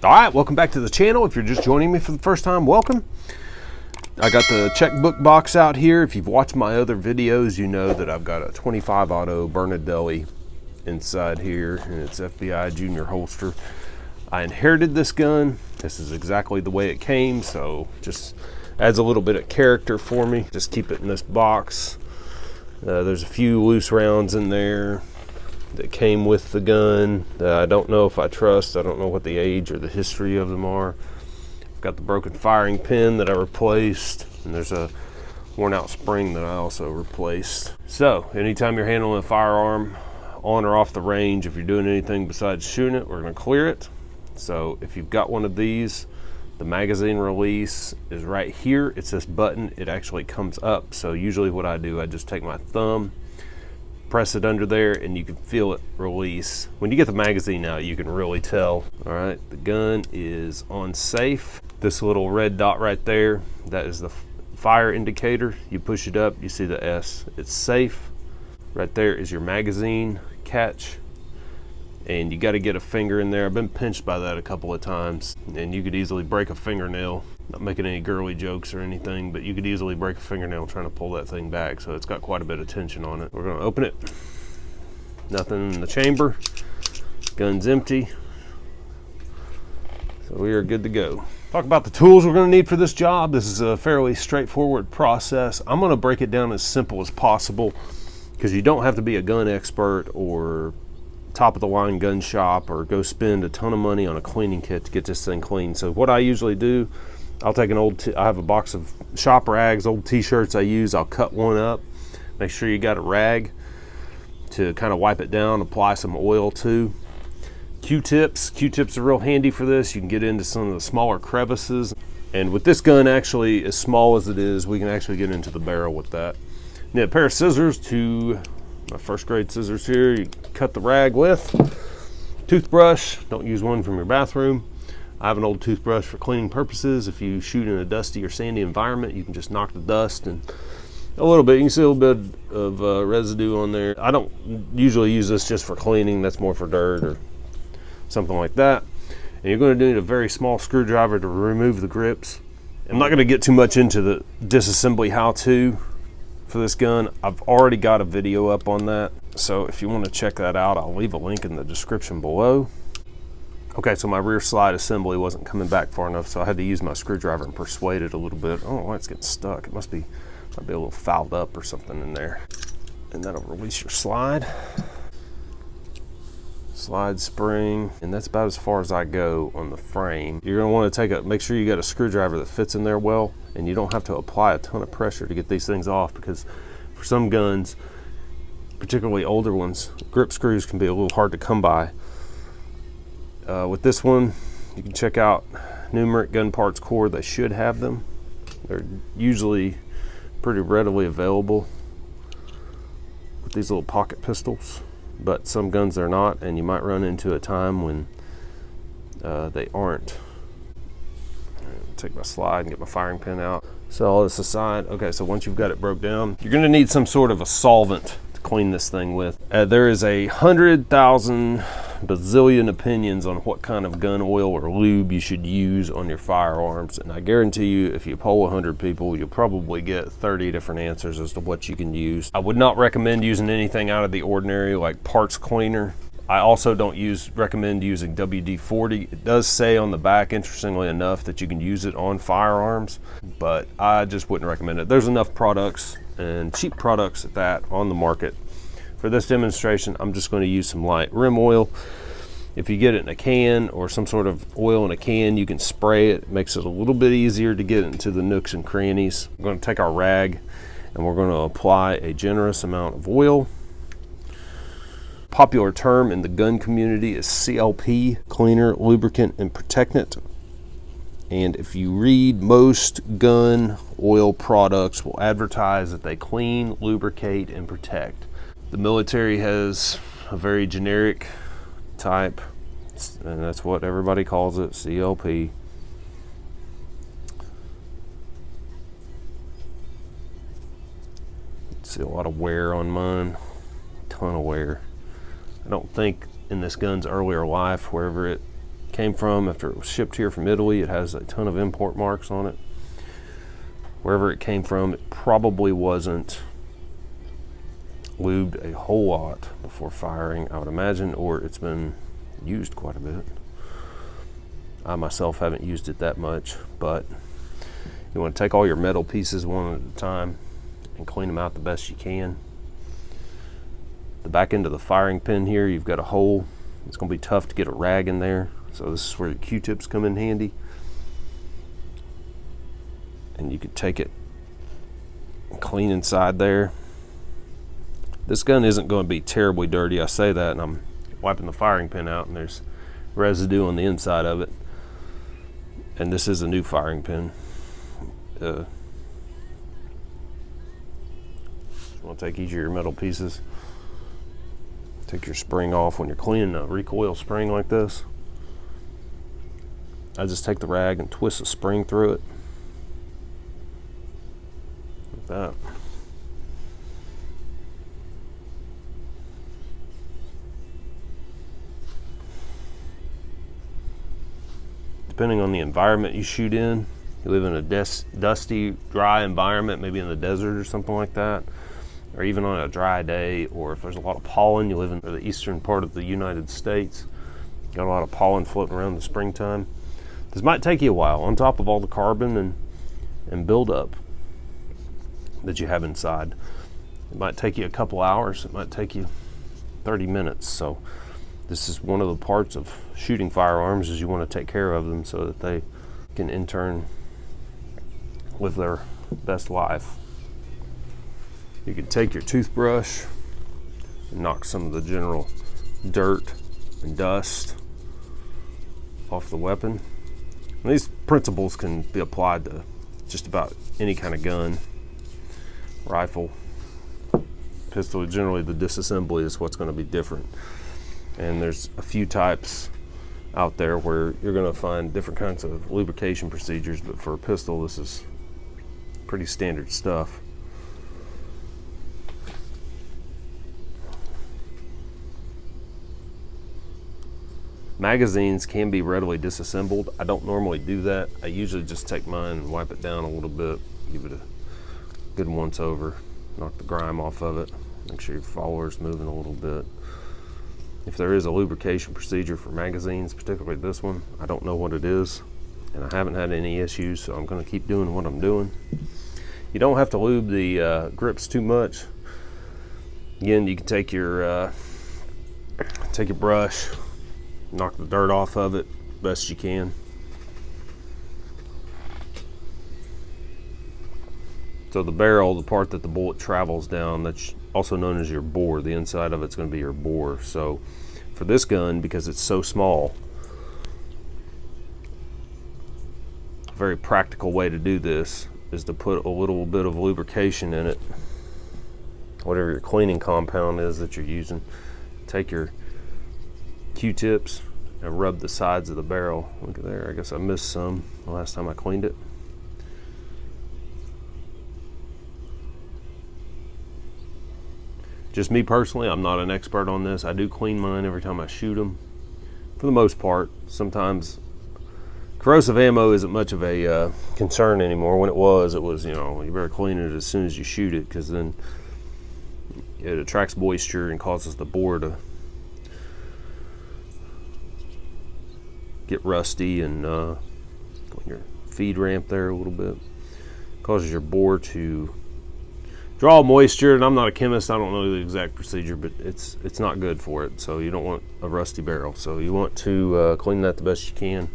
All right, welcome back to the channel. If you're just joining me for the first time, welcome. I got the checkbook box out here. If you've watched my other videos, you know that I've got a 25 auto Bernardelli inside here, and it's FBI junior holster. I inherited this gun. This is exactly the way it came, so just adds a little bit of character for me. Just keep it in this box. There's a few loose rounds in there that came with the gun that I don't know if I trust. I don't know what the age or the history of them are. I've got the broken firing pin that I replaced, and there's a worn out spring that I also replaced. So anytime you're handling a firearm on or off the range, if you're doing anything besides shooting it, we're going to clear it. So if you've got one of these, the magazine release is right here. It's this button. It actually comes up. So usually what I do, I just take my thumb, press it under there, and you can feel it release. When you get the magazine out, you can really tell. All right, the gun is on safe. This little red dot right there, that is the fire indicator. You push it up, you see the S. It's safe. Right there is your magazine catch, and you got to get a finger in there. I've been pinched by that a couple of times, and you could easily break a fingernail. Not making any girly jokes or anything, but you could easily break a fingernail trying to pull that thing back, so it's got quite a bit of tension on it. We're going to open it. Nothing in the chamber. Gun's empty. So we are good to go. Talk about the tools we're going to need for this job. This is a fairly straightforward process. I'm going to break it down as simple as possible because you don't have to be a gun expert or top of the line gun shop or go spend a ton of money on a cleaning kit to get this thing clean. So what I usually do, I'll take an I have a box of shop rags, old t-shirts I use. I'll cut one up. Make sure you got a rag to kind of wipe it down, apply some oil to. Q-tips are real handy for this. You can get into some of the smaller crevices. And with this gun, actually, as small as it is, we can actually get into the barrel with that. Need a pair of scissors, my first grade scissors here. You cut the rag with. Toothbrush, don't use one from your bathroom. I have an old toothbrush for cleaning purposes. If you shoot in a dusty or sandy environment, you can just knock the dust and a little bit. You can see a little bit of residue on there. I don't usually use this just for cleaning. That's more for dirt or something like that. And you're going to need a very small screwdriver to remove the grips. I'm not going to get too much into the disassembly how-to for this gun. I've already got a video up on that. So if you want to check that out, I'll leave a link in the description below. Okay, so my rear slide assembly wasn't coming back far enough, so I had to use my screwdriver and persuade it a little bit. I don't know why it's getting stuck. It might be a little fouled up or something in there. And that'll release your slide. Slide spring, and that's about as far as I go on the frame. You're gonna want to make sure you got a screwdriver that fits in there well, and you don't have to apply a ton of pressure to get these things off, because for some guns, particularly older ones, grip screws can be a little hard to come by. With this one, you can check out Numeric Gun Parts Core. They should have them. They're usually pretty readily available with these little pocket pistols, but some guns they're not, and you might run into a time when they aren't. Take my slide and get my firing pin out. Set all this aside. Okay, so once you've got it broke down, you're going to need some sort of a solvent to clean this thing with. There is 100,000 bazillion opinions on what kind of gun oil or lube you should use on your firearms, and I guarantee you if you poll 100 people, you'll probably get 30 different answers as to what you can use. I would not recommend using anything out of the ordinary like parts cleaner. I also don't recommend using WD-40. It does say on the back, interestingly enough, that you can use it on firearms, but I just wouldn't recommend it. There's enough products, and cheap products at that, on the market. For this demonstration, I'm just going to use some light rim oil. If you get it in a can or some sort of oil in a can, you can spray it. It makes it a little bit easier to get into the nooks and crannies. We're going to take our rag and we're going to apply a generous amount of oil. Popular term in the gun community is CLP, cleaner, lubricant, and protectant. And if you read, most gun oil products will advertise that they clean, lubricate, and protect. The military has a very generic type, and that's what everybody calls it, CLP. See a lot of wear on mine, a ton of wear. I don't think in this gun's earlier life, wherever it came from after it was shipped here from Italy. It has a ton of import marks on it. Wherever it came from, it probably wasn't lubed a whole lot before firing, I would imagine, or it's been used quite a bit. I myself haven't used it that much, but you want to take all your metal pieces one at a time and clean them out the best you can. The back end of the firing pin here, you've got a hole. It's going to be tough to get a rag in there, so this is where your Q-tips come in handy. And you could take it and clean inside there. This gun isn't going to be terribly dirty. I say that and I'm wiping the firing pin out and there's residue on the inside of it. And this is a new firing pin. You want to take each of your metal pieces, take your spring off when you're cleaning a recoil spring like this. I just take the rag and twist the spring through it. Like that. Depending on the environment you shoot in, you live in a dusty, dry environment, maybe in the desert or something like that, or even on a dry day, or if there's a lot of pollen, you live in the eastern part of the United States, got a lot of pollen floating around in the springtime. This might take you a while, on top of all the carbon and buildup that you have inside. It might take you a couple hours, it might take you 30 minutes. So this is one of the parts of shooting firearms, is you want to take care of them so that they can in turn live their best life. You can take your toothbrush and knock some of the general dirt and dust off the weapon. And these principles can be applied to just about any kind of gun, rifle, pistol. Generally the disassembly is what's going to be different. And there's a few types out there where you're going to find different kinds of lubrication procedures, but for a pistol this is pretty standard stuff. Magazines can be readily disassembled. I don't normally do that. I usually just take mine and wipe it down a little bit, give it a good once over, knock the grime off of it, make sure your follower's moving a little bit. If there is a lubrication procedure for magazines, particularly this one, I don't know what it is, and I haven't had any issues, so I'm going to keep doing what I'm doing. You don't have to lube the grips too much. Again, you can take your brush, knock the dirt off of it best you can. So the barrel, the part that the bullet travels down, that's also known as your bore. The inside of it's going to be your bore. So for this gun, because it's so small, a very practical way to do this is to put a little bit of lubrication in it, whatever your cleaning compound is that you're using. Take your Q-tips and rub the sides of the barrel. Look at there, I guess I missed some the last time I cleaned it. Just me personally, I'm not an expert on this. I do clean mine every time I shoot them, for the most part. Sometimes corrosive ammo isn't much of a concern anymore. When it was, you know, you better clean it as soon as you shoot it, because then it attracts moisture and causes the bore to get rusty, and on your feed ramp there a little bit, causes your bore to draw moisture. And I'm not a chemist, I don't know the exact procedure, but it's not good for it. So you don't want a rusty barrel. So you want to clean that the best you can.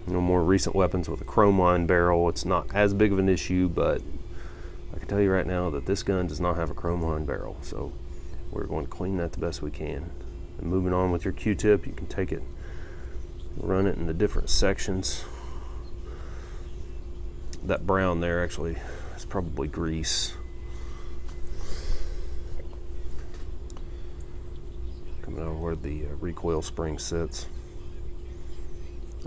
You know, more recent weapons with a chrome line barrel, it's not as big of an issue, but I can tell you right now that this gun does not have a chrome line barrel. So we're going to clean that the best we can. And moving on with your Q-tip, you can take it, run it in the different sections. That brown there actually is probably grease. Coming over where the recoil spring sits.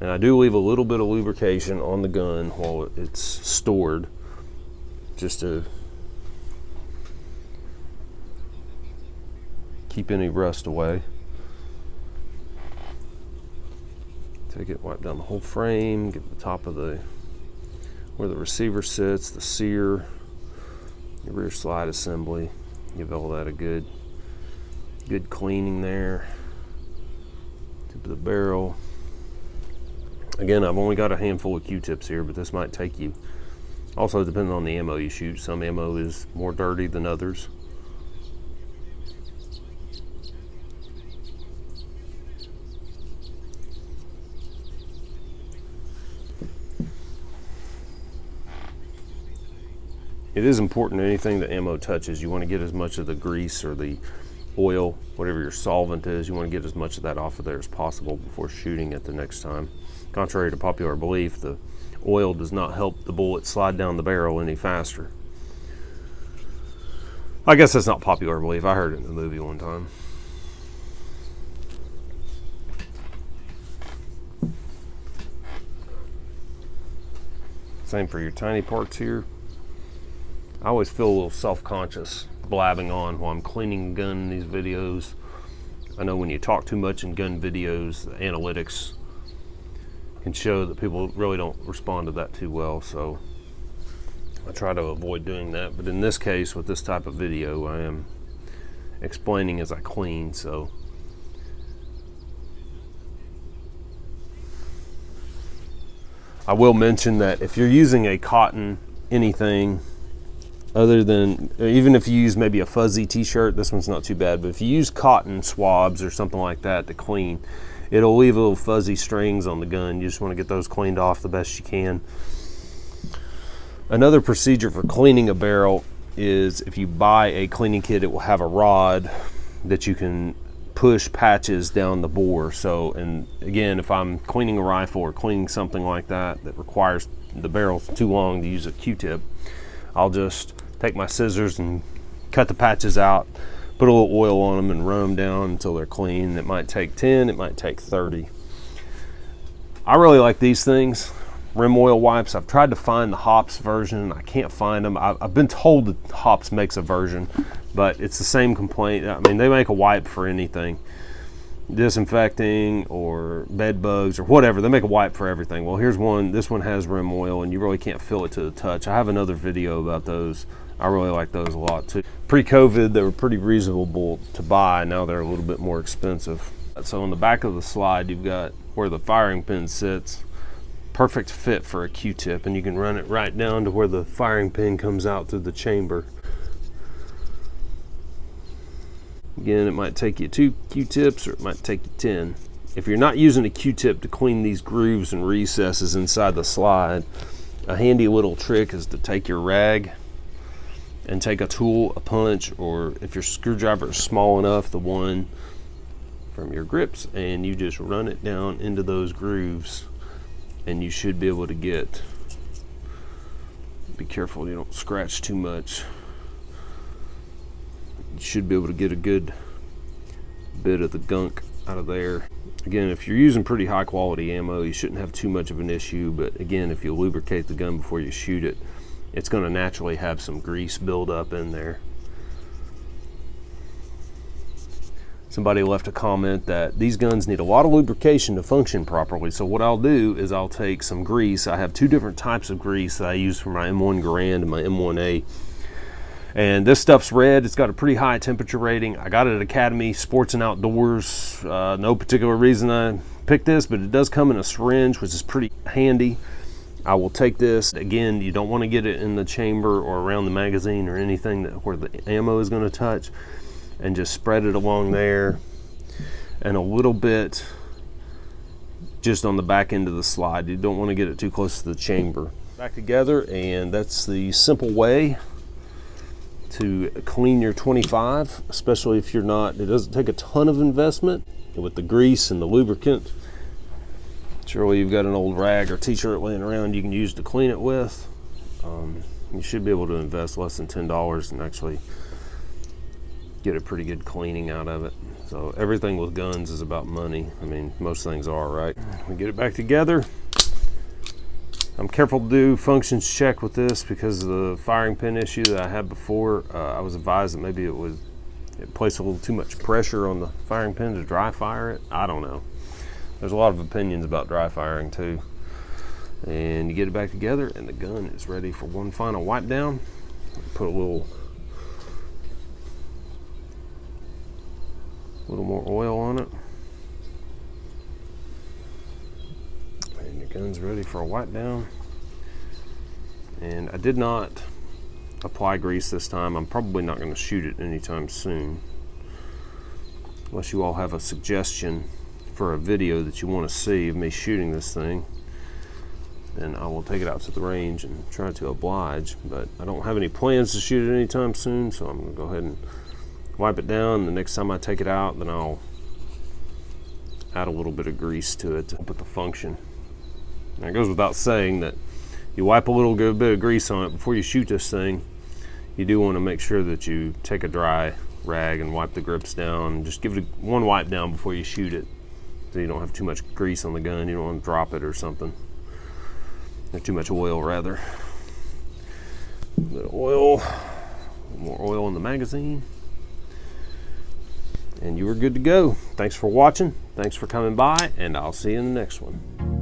And I do leave a little bit of lubrication on the gun while it's stored, just to keep any rust away. Take it, wipe down the whole frame, get the top of where the receiver sits, the sear, your rear slide assembly. Give all that a good cleaning there. Tip of the barrel. Again, I've only got a handful of Q-tips here, but this might take you. Also, depending on the ammo you shoot, some ammo is more dirty than others. It is important, anything that ammo touches, you want to get as much of the grease or the oil, whatever your solvent is, you want to get as much of that off of there as possible before shooting it the next time. Contrary to popular belief, the oil does not help the bullet slide down the barrel any faster. I guess that's not popular belief. I heard it in the movie one time. Same for your tiny parts here. I always feel a little self-conscious blabbing on while I'm cleaning a gun in these videos. I know when you talk too much in gun videos, the analytics can show that people really don't respond to that too well, so I try to avoid doing that. But in this case, with this type of video, I am explaining as I clean, so I will mention that if you're using a cotton anything, other than, even if you use maybe a fuzzy t-shirt, this one's not too bad, but if you use cotton swabs or something like that to clean, it'll leave little fuzzy strings on the gun. You just want to get those cleaned off the best you can. Another procedure for cleaning a barrel is if you buy a cleaning kit, it will have a rod that you can push patches down the bore. So, and again, if I'm cleaning a rifle or cleaning something like that that requires the barrel's too long to use a Q-tip, I'll just take my scissors and cut the patches out, put a little oil on them and run them down until they're clean. It might take 10, it might take 30. I really like these things, rim oil wipes. I've tried to find the Hops version, I can't find them. I've been told that Hops makes a version, but it's the same complaint. I mean, they make a wipe for anything, disinfecting or bed bugs or whatever. They make a wipe for everything. Well, here's one. This one has rim oil and you really can't feel it to the touch. I have another video about those. I really like those a lot too. Pre-COVID, they were pretty reasonable to buy. Now they're a little bit more expensive. So on the back of the slide, you've got where the firing pin sits. Perfect fit for a Q-tip, and you can run it right down to where the firing pin comes out through the chamber. Again, it might take you 2 Q-tips or it might take you 10. If you're not using a Q-tip to clean these grooves and recesses inside the slide, a handy little trick is to take your rag and take a tool, a punch, or if your screwdriver is small enough, the one from your grips, and you just run it down into those grooves, and you should be able to get, be careful you don't scratch too much. You should be able to get a good bit of the gunk out of there. Again, if you're using pretty high quality ammo, you shouldn't have too much of an issue, but again, if you lubricate the gun before you shoot it, it's going to naturally have some grease build up in there. Somebody left a comment that these guns need a lot of lubrication to function properly. So what I'll do is I'll take some grease. I have 2 different types of grease that I use for my M1 Garand and my M1A. And this stuff's red. It's got a pretty high temperature rating. I got it at Academy Sports and Outdoors. No particular reason I picked this, but it does come in a syringe, which is pretty handy. I will take this. Again, you don't want to get it in the chamber or around the magazine or anything where the ammo is going to touch, and just spread it along there and a little bit just on the back end of the slide. You don't want to get it too close to the chamber. Back together, and that's the simple way to clean your 25, especially if you're not, it doesn't take a ton of investment with the grease and the lubricant. Surely you've got an old rag or t-shirt laying around you can use to clean it with. You should be able to invest less than $10 and actually get a pretty good cleaning out of it. So everything with guns is about money. I mean, most things are, right? We get it back together. I'm careful to do functions check with this because of the firing pin issue that I had before. I was advised that maybe it placed a little too much pressure on the firing pin to dry fire it. I don't know. There's a lot of opinions about dry firing too. And you get it back together and the gun is ready for one final wipe down. Put a little more oil on it. And your gun's ready for a wipe down. And I did not apply grease this time. I'm probably not going to shoot it anytime soon. Unless you all have a suggestion for a video that you want to see of me shooting this thing, then I will take it out to the range and try to oblige. But I don't have any plans to shoot it anytime soon, so I'm going to go ahead and wipe it down. The next time I take it out, then I'll add a little bit of grease to it to help with the function. Now, it goes without saying that you wipe a little good bit of grease on it before you shoot this thing. You do want to make sure that you take a dry rag and wipe the grips down. Just give it one wipe down before you shoot it, so you don't have too much grease on the gun. You don't want to drop it or something, or too much oil rather. A bit of oil, more oil in the magazine, and you are good to go. Thanks for watching, thanks for coming by, and I'll see you in the next one.